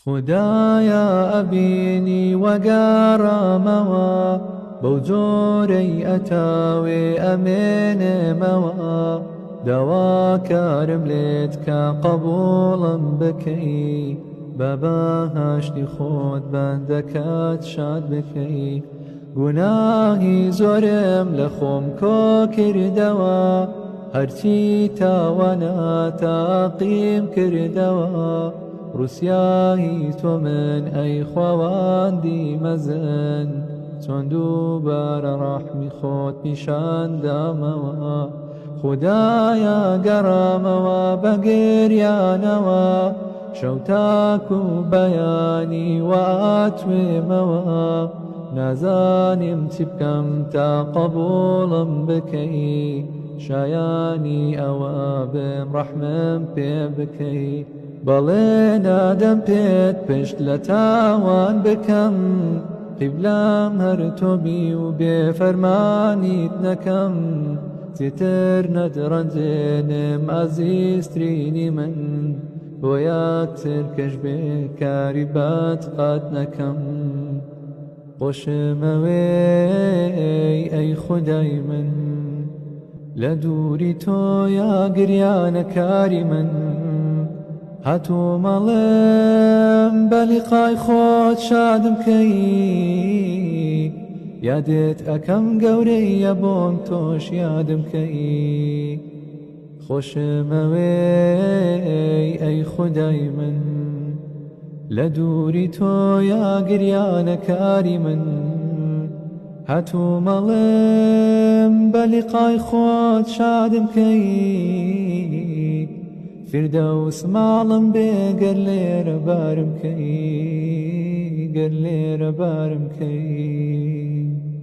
خدایە ئەبینی وەگەڕامەوە بەو جۆرەی ئەتاوێ ئەمێنێمەوە داواکارم لێت کە قەبوڵم بکەی بە بەهاشتی خۆت بەندەکەت شاد بکەی گوناهی زۆرم لە خۆم کۆ کردەوە هەرچی تاوانە تاقیم کردەوە ڕووسیاهی تۆ من ئەی خواوەندی مەزن چۆن دووبارە ڕەحمی خۆت پیشاندامەوە خودایە گەڕامەوە بە گریانەوە شەو تاکو بەیانی واتوێمەوە نازانیم چی بکەم تا قەبوڵم بکەی شایانی ئەوە بم ڕەحمم پێ بکەی بەڵێ نادەم پێت پشت لە تاوان بکەم قیبلام هەر تۆبی و بێفەرمانیت نەکەم چیتر نەدڕەنجێنم ئازیزترینی من بۆ یەکتر کەش بێ کاری بەد قەت نەکەم خۆشمەوێی ئەی خودای من لە دووری تۆ یا گریانەکاری من هاتوو مەڵێم بە لیقای خۆت شادم کەی یادت ئەکەم گەورەیە بۆم تۆش یادم کەی خۆشمەوێی ئەی خودای من لە دووری تۆ یا گریانەکاری من هاتوو مەڵێم بە لیقای خۆت شادم کەی فردەوس ماڵم بێ گەر لێرە بارم کەی گەر لێرە بارم کەی